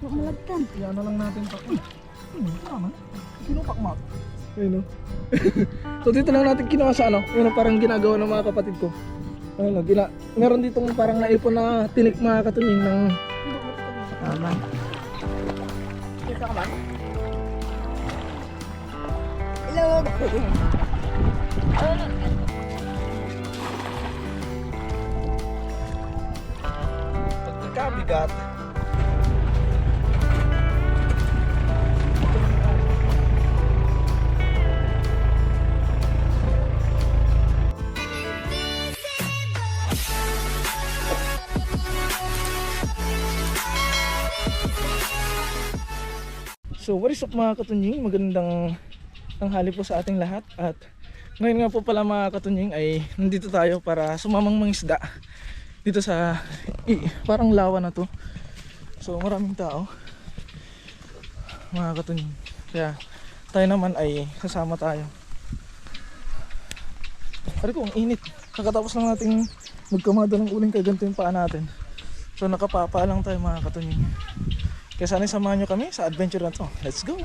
Malagtan. Yan na lang natin pa. Tama. Kinupak mo. Ayun o. So dito lang natin kinuha sa ano. Yun ang parang ginagawa ng mga kapatid ko. Ano, meron ditong parang naipon na tinik mga katunying ng tama. Dito ka man? Hello. Pagkakabigat. So what is up mga katunying, magandang tanghali po sa ating lahat. At ngayon nga po pala mga katunying ay nandito tayo para sumamang mangisda dito sa parang lawa na to. So maraming tao mga katunying, kaya tayo naman ay sasama tayo. Pare ko, ang init. Kakatapos lang nating magkamada ng uling kaya ganito yung paa natin. So nakapapa lang tayo mga katunying. Kaya sana samahan nyo kami sa adventure na to. Let's go!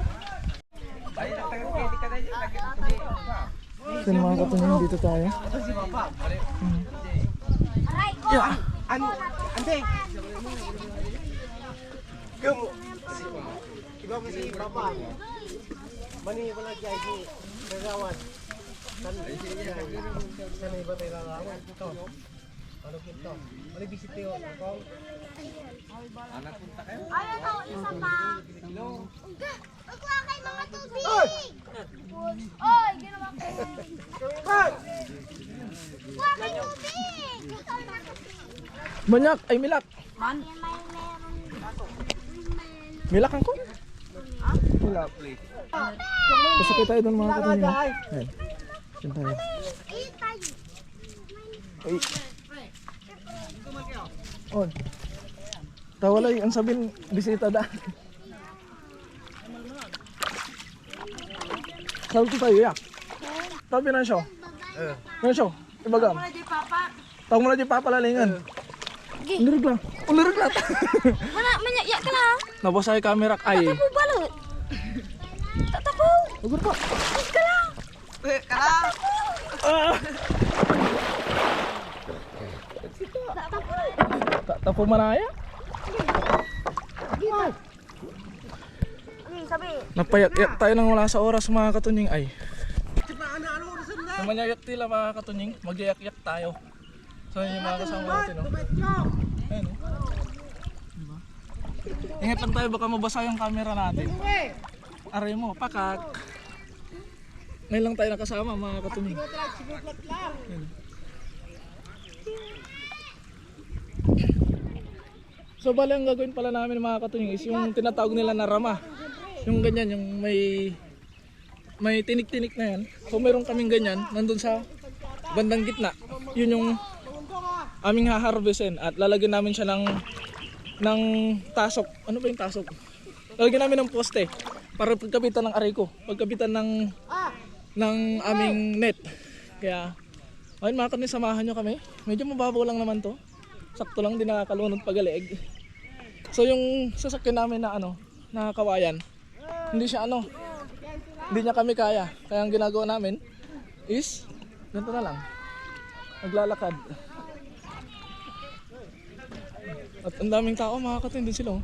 So mga katunying, dito tayo. Yeah. Ante. Kamu. Iba mo si Papa. Mani wala jay si Gawat. Kan iba tayo lalawan ito. Ano kito? Ano bisite ko ako? Anak punta kayo? Ano to? Isa pa. Kuha kayo mga tubig. Oy, ginawa ko. Kuha kayo tubig. Banyak! Ay milak! Man. Milak ang ko? Milak. Pasakay tayo doon mga katunying. Ayan. Diyan tayo. Ay. On. Tawalay, ang sabihin, bisita da. Salto tayo, ya. Tabi na siya. Ano siya? Ibagam. Tawag mo na di papalalingan. Ulirig lang. Ulirig lang. Mana, ya ka lang. Nabasa yung camera ay. Tapo balot. Tapo. Ugur pa. Ka lang. Ah! Tapo manaya? Sabi. Napayak-yak tayo nang wala sa oras mga katunying ay. Sumanyayak tila mga katunying, magyayak-yak tayo. So yun yung mga kasama natin, no? Ayan, no? Diba? Ingat lang tayo, baka mabasa yung camera natin. Aray mo, pakak. Ngayon lang tayo nakasama mga katunying. Ayan. So bali ang gagawin pala namin mga katunying is yung tinatawag nila na rama. Yung ganyan, yung may tinik-tinik na yan. So meron kaming ganyan, nandun sa bandang gitna. Yun yung aming haharvestin at lalagyan namin siya ng tasok. Ano ba yung tasok? Lalagyan namin ng poste para pagkabitan ng aray ko, pagkabitan ng aming net. Kaya ayun mga katunying, samahan nyo kami. Medyo mababaw lang naman to. Sakto lang, di nakakalunod pagalig. So yung sasakyan namin na na kawayan, hindi siya hindi niya kami kaya. Kaya ang ginagawa namin is ganito na lang, naglalakad. At ang daming tao mga katunying, din sila.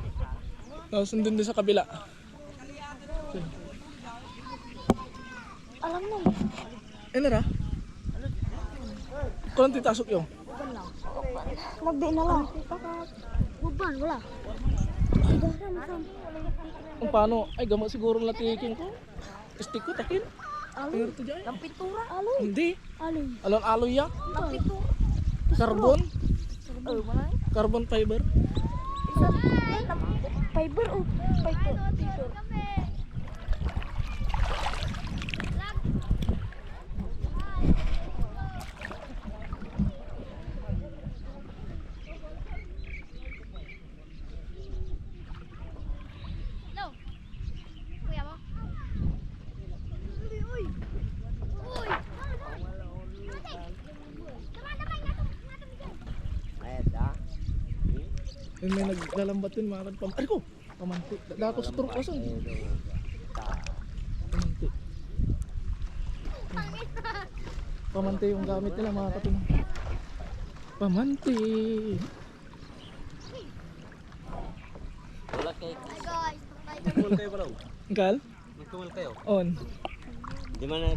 Tapos nandun din sa kabila. Alam mo. Nara? Kung titasok yung? Magdi na lang. Buban, wala. Kung paano? Ay gamot siguro latikin ko. Stick ko takin. Pero to dyan. Ang pintura. Aloy. Hindi. Aloy. Alon aloy ya. Ang pintura. Carbon. Oh, wala. Carbon fiber. Isa. Fiber o fiber. May naglalambat din mga katunying. Ay ko! Pamanti. Dako sa turok kasan. Pamanti. Pamanti yung gamit nila mga katunying. Pamanti. Wala kayo. Hi guys. Nagkumal kayo ba raw? Ingkal? Nagkumal kayo? On. Di man na.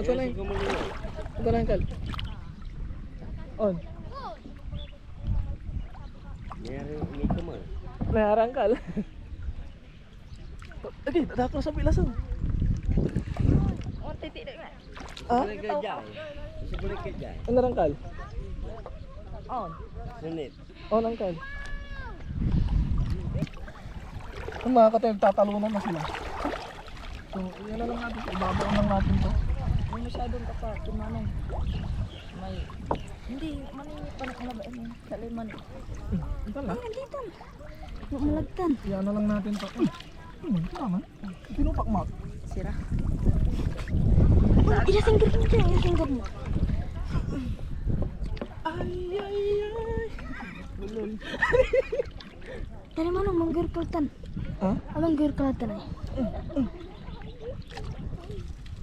Ato lang. Nagkumal kayo. Ato lang Ingkal. On. May kumal. Naharangkal. Lagi, dako sa pilasan. Oh, titik dah. Ah? Boleh kerja. Masih boleh kerja. Ano rangkal? On. Sunit. On angkal. Ang mga katoy, tatalunan na sila. So, yan na lang natin. Ibabaw lang natin to. May masyadong kapat, kumanong. May... Hindi, maningi pa na kalabain mo. Salin man. Ito lang. Hindi tan. Malagtan. Yan na lang natin to. Tama. Pinupak mo. Sira. Oh, ilasinggir mo dyan, ilasinggir mo. Ay, ay, ay. Bulol. Dari mana manggir kelatan? Ha? Abang gir kelatan ay.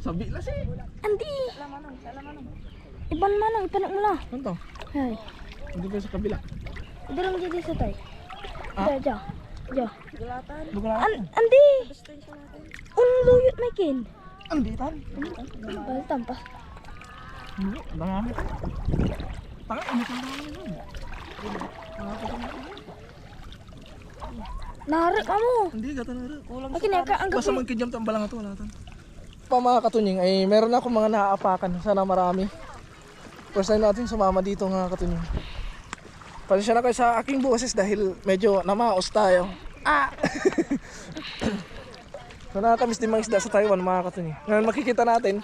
Sabi lah sih. Anti. Iban mana? Iban nak mula. Ano to? Hai. Hindi pa sa kabila. Dalam jadi satay. Ah? Ja. Ja. Bukan Anti. Unluyut makin. Anditan. Bal tampas. Hindi, marami. Taka, ano pa namin yun? Narik kamu. Hindi, gata na rin. Akin ya anggap Basta magkijam tambalang ito, wala tan. Pa mga katunying, ay meron ako mga naaapakan. Sana marami. First time natin sumama dito mga katunying. Pasensya na kayo sa aking boses dahil medyo namaos tayo. Ah! So nakakamiss din mga isda sa Taiwan mga katunying. Ngayon makikita natin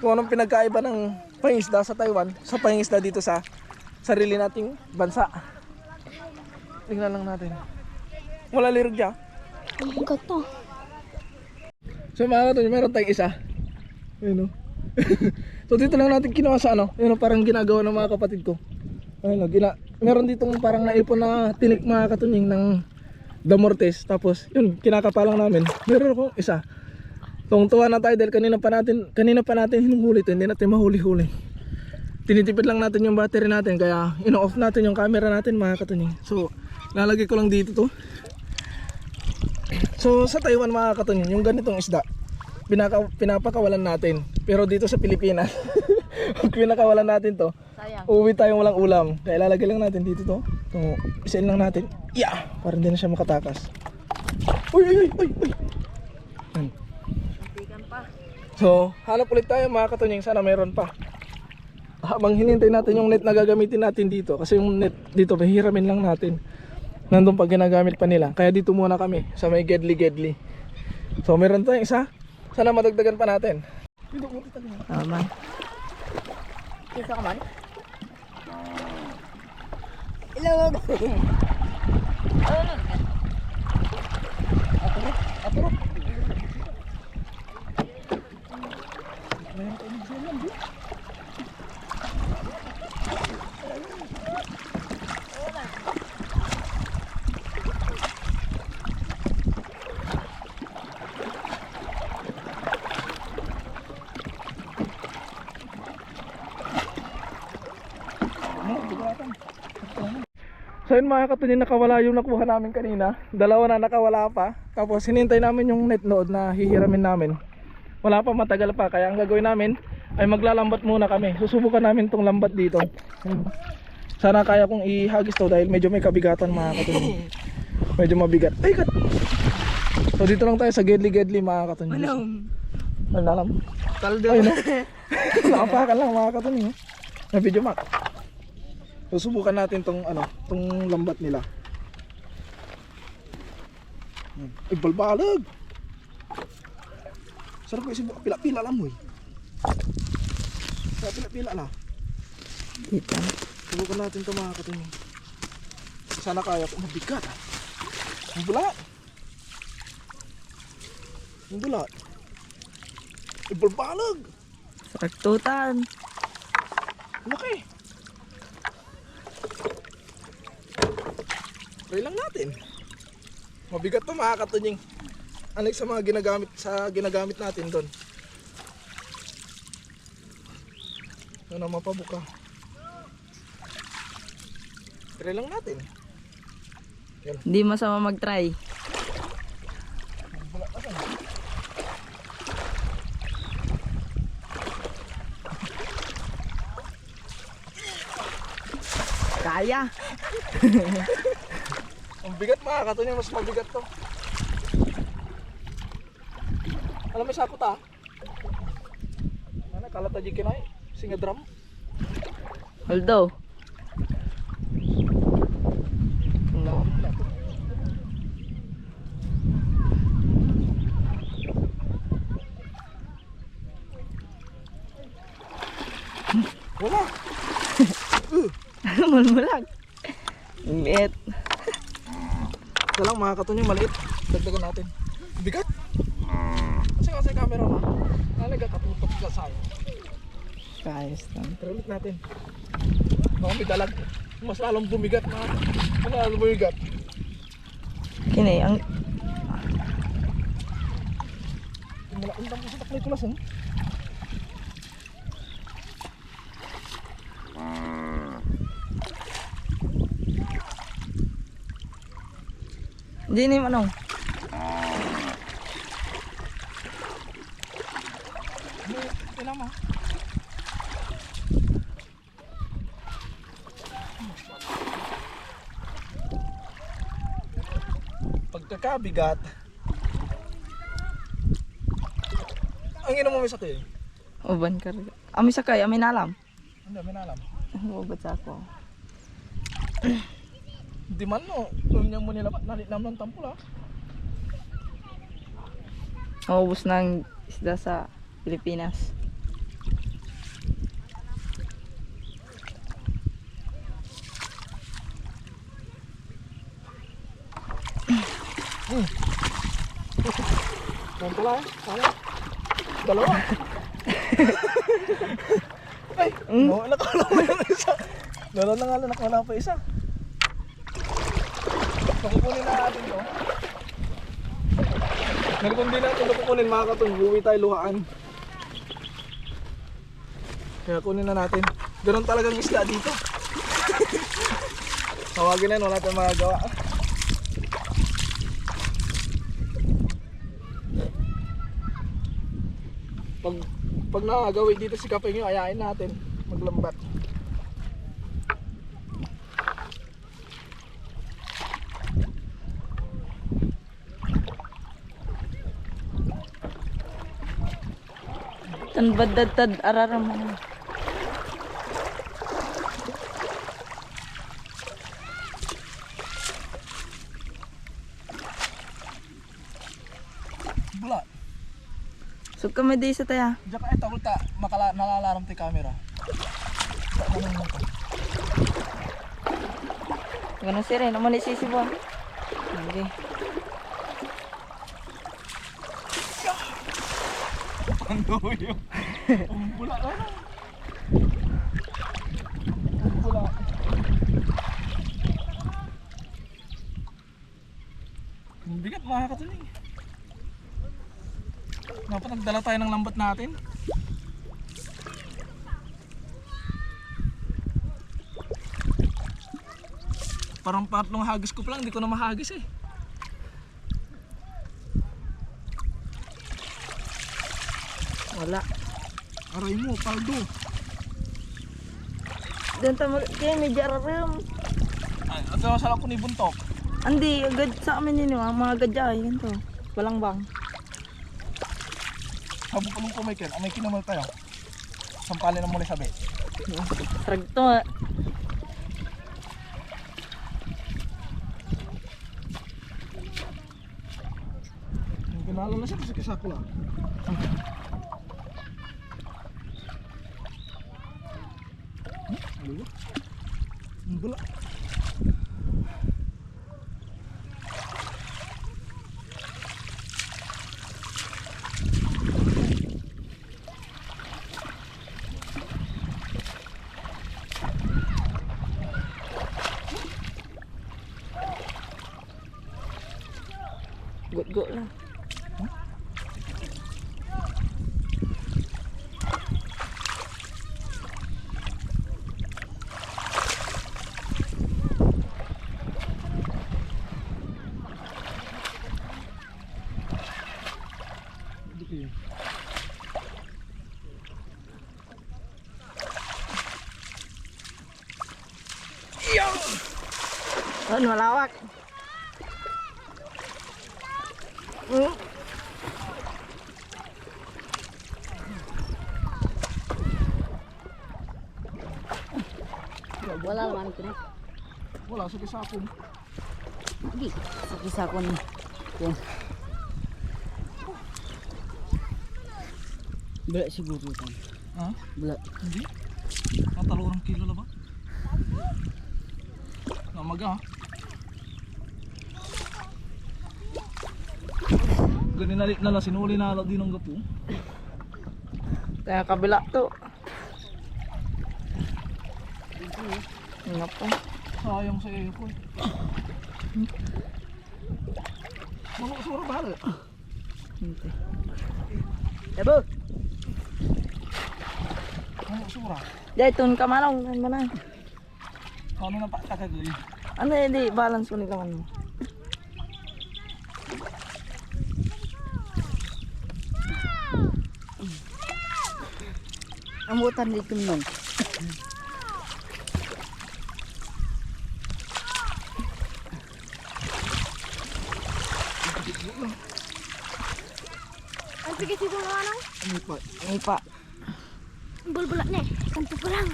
kung anong pinagkaiba ng pangingisda sa Taiwan sa pangingisda dito sa sarili nating bansa. Tingnan lang natin. Wala lirog dyan. Angkat to. So mga katunying, meron tayong isa. Ayun o. So dito lang natin kinuha sa ano. Ayun o, parang ginagawa ng mga kapatid ko. Ayun o, meron ditong parang naipon na tinik mga katunying ng damortes. Tapos yun, kinakapalang namin. Meron ako isa. Tuwang-tuwa na tayo dahil kanina pa natin hinuhuli ito. Hindi natin mahuli-huli. Tinitipid lang natin yung battery natin. Kaya ino-off natin yung camera natin mga katunying. So lalagay ko lang dito to. So sa Taiwan mga katunying, yung ganitong isda pinapakawalan natin. Pero dito sa Pilipinas pag pinakawalan natin to, Sayang. uuwi tayong walang ulam. Kaya ilalagay lang natin dito to. So isain lang natin. Yeah! Para hindi na siya makatakas. Uy, uy, uy, uy, uy. Yan. Hentikan pa. So hanap ulit tayo mga katunying. Sana meron pa. Habang hinintay natin yung net na gagamitin natin dito. Kasi yung net dito mahihiramin lang natin. Nandun pag ginagamit pa nila. Kaya dito muna kami sa may gedli. So meron tayong isa. Sana madagdagan pa natin. Aman. Kisa ka man? Ilawag. Aturok. So yun mga katunying, nakawala yung nakuha namin kanina. Dalawa na nakawala pa. Tapos hinintay namin yung net node na hihiramin namin. Wala pa, matagal pa. Kaya ang gagawin namin ay maglalambat muna kami. Susubukan namin tong lambat dito. Sana kaya kong ihagis to dahil medyo may kabigatan mga katunying. Medyo mabigat. Ay kat! So dito lang tayo sa gedli mga katunying. Ano alam? Kaldo. Ayun o. Nakapakan lang mga katunying. Na video mak. Susubukan natin tong tong lambat nila. Ay balbalag. Sarap kasi pila-pila lang mo eh. Pila-pila lang. Kita. Subukan natin to mga katunying. Sana kaya ko, mabigat. Ang bulat. Ang bulat. Ay balbalag. Saktutan. Laki. Try lang natin. Mabigat to mga katunying. Unlike sa mga ginagamit natin doon. Ano mapabuka. Try lang natin. Hindi masama mag-try. Wala ka saan. Kaya. Ang bigat mga katunying, mas mabigat to. Alam mo sakot ah. Mana kalata di kinay singa drum. Although. No. Wala. Mulmulag. Liit. Ito lang mga katunying maliit. Dagdagan natin. Bigat. Kasi camera mo. Nalaga katutok ka sa'yo. Kayos lang. Pero ulit natin. Baka may dalag. Mas lalong bumigat na. Mas lalong bumigat. Kini, ang... Malaking damo sa taklay tulas eh. Hindi na yung ano. Kailan mo. Pagkakabigat. Ang ino mo may sakay. Uban karga. Ami sakay, ami nalam. Hindi, may nalam. Ubat sa ako. Di man no. Kung mo nila nalinam ng tampula. Maubos ng isda sa Pilipinas. Tampula eh. Sana. Dalawa. Ay, no, nakawala mo yung isa. Dalawa na nga lang, nakawala pa isa. Pakukunin na natin to. Ngayon kung di natin ito kukunin mga katong, huwi tayo luhaan. Kaya kunin na natin. Ganun talagang isda dito. Tawagin na yun, wala tayong magagawa. Pag nakagawi dito si Kapeng yung ayain natin maglambat. Tan badad araram mo. Bula. So kami di sa taya. Diyan ka ito kulta nalalaram ti camera. Ganun si Ren, naman isisibuan. Okay. Ang duyo. Ang bula na. Ang bula. Ang bigat mga katuling. Dapat nagdala tayo ng lambat natin. Parang patlong hagis ko pa lang, hindi ko na mahagis eh. Wala. Aray mo, paldo. Doon tamo kaya may jararam. Ay, at masarap ko ni buntok. Andi, agad sa amin yun yung mga gadyay. Ganito. Walang bang. Sabi ko nung kumaykil, may kinamal tayo. Sampalin na muli sabi. Sarag to nga. Ginalo na siya kasi kasako lang. Ano ba? Ang bula. Gut-gut lah. Oh, malawak. Wala naman ito na. Wala, sa kisapon. Hindi. Sa kisa ko ni. Yan. Bala siguro ito. Ha? Bala. Hindi? Natalurang kilo na ba? Namaga ha? Ganinalit na lang, sinuli na lang din ng gapo. Kaya kabila to. Ano po? Sayang sa iyo ko eh. Mga kasura ba? Hindi. Ebo. Mga kasura. Dahil tun ka manong. Ano na? Paano na pa kakagay? Ano hindi balance ko ni kaman mo. Amutan dito nun. Ang pigit ito ng ano? Ano pa? Ay pa. Bulbulat na eh. Kanto pa lang.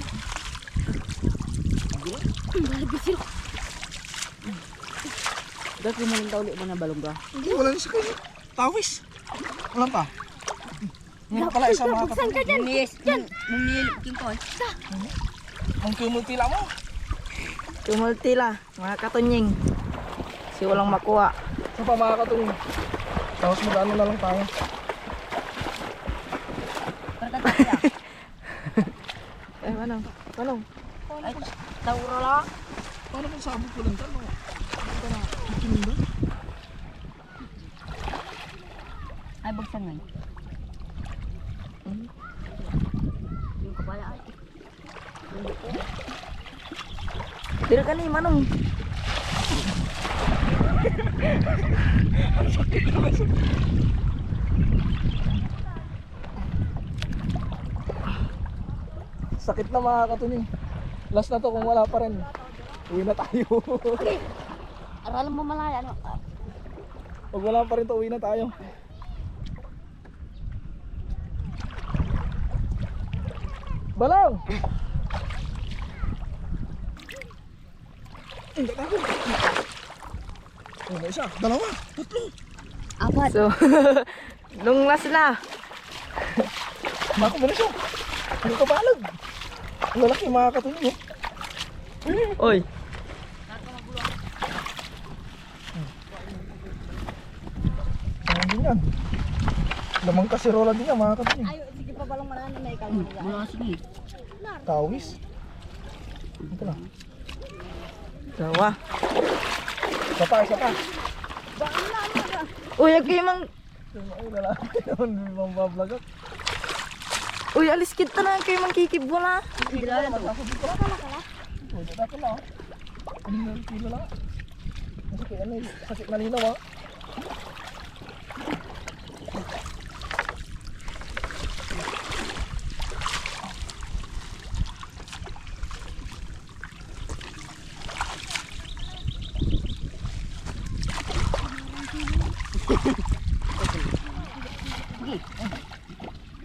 Balagay sila. Dati mo rin ulit mo na balongga. Hindi, wala na sa kayo. Tawis. Wala pa. Ngayon pala isa mga Buksan ka dyan. Mumili ko. Ang kumutila mo. Tumulti la. Mga katunying. Kasi walang makuha. Sa pa mga katuloy. Tapos magano na lang tayo. Eh, manong. Manong. Ay, tauro lang. Paano kung sabog ko lang tayo? Ito na. Ikin ba? Ay, buksan ngayon. Yung kapala ay. Dira ka ni manong. Sakit na mga katuloy. Last na to kung wala pa rin. Uwi na tayo. Aralan mo malaya, no? Pag wala pa rin to, uwi na tayo. Balang! Hindi na ako. Ano isa? Dalawa? Tatlo? Apat. So, nung last na. Bako mo na siya. Ang kabalag. Ang lalaki mga katuloy. Oy. Ano din yan? Lamang kasirola din yan mga katuloy. Ay, sige pa balang manana na ikaw. Wala sige. Tawis. Ito na. Dawa. Isa pa, isa pa. Uy, okay mang. Ay, lalaki naman. Hindi bang bablagat. Uy, alis kita na kayo mang kikib mo na. Dilala to. Pwede na ito na. Ano kilo lang. Masakit ano, sakit na linaw ah. Sige.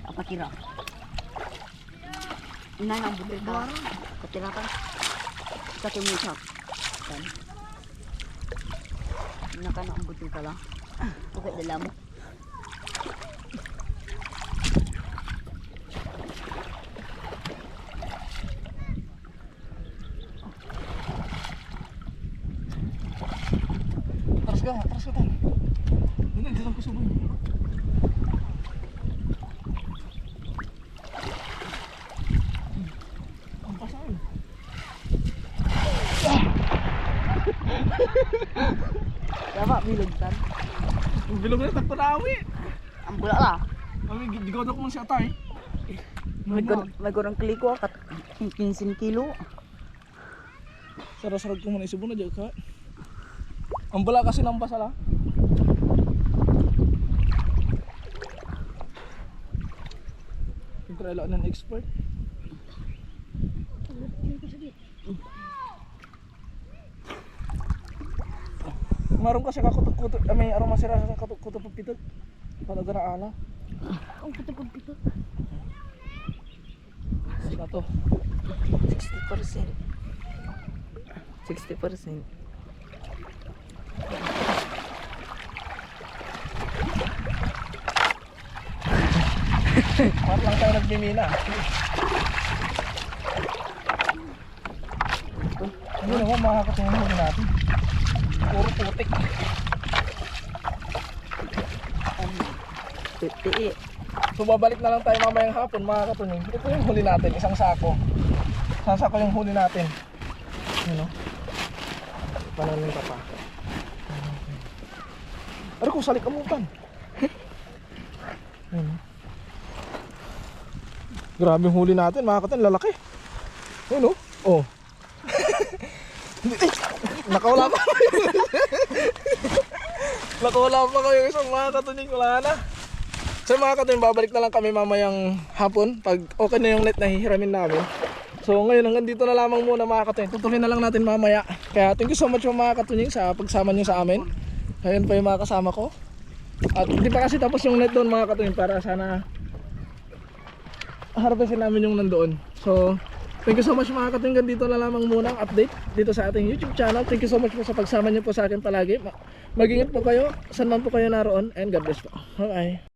Apa kira? Ina nang bubur ka. Katira ka. Sa tumusak. Kan. Ina ka nang bubur ka lang. Pagkat dala mo. Atras ka tayo. Hindi, hindi lang kusubay. Ang pasal. Dapat bilog tan. Ang bilog na tagpanawi. Ang bula la. Kami gigaw na ko siya tay. May gorang kliko kat 15 kilo. Sarap-sarap ko muna isubon na dyan ka. Ang bala kasi ng basala. Yung trailer ng expert. Maroon kasi kakutot-kutot, may aroma sira sa kakutot pagpitot. Palaga na ala. Ang putupag-pito. Sila to. 60%. 60%. Parang lang tayo nagmimina. Hindi naman makakatulong mo natin. Puro putik. Titi. So babalik na lang tayo mamayang hapon mga katunying. Ito yung huli natin, isang sako. Isang sako yung huli natin. Yun o. Pananin ka pa. Ano kung salik amutan? Yun o. Grabe yung huli natin mga katunying, lalaki. Yun o. Oh. Nakawala pa. Nakawala pa kayo isang mga katunying, wala na. So mga katunying, babalik na lang kami mamayang hapon pag okay na yung net na hihiramin namin. So ngayon hanggang dito na lamang muna mga katunying. Tutuloy na lang natin mamaya. Kaya thank you so much mga katunying sa pagsama nyo sa amin. Ngayon pa yung mga kasama ko. At hindi pa kasi tapos yung net doon mga katunying, para sana harvestin namin yung nandoon. So thank you so much mga katunying. Hanggang dito na lamang muna ang update dito sa ating YouTube channel. Thank you so much po sa pagsama nyo po sa akin palagi. Mag-ingat po kayo saan man po kayo naroon, and God bless po. Bye bye.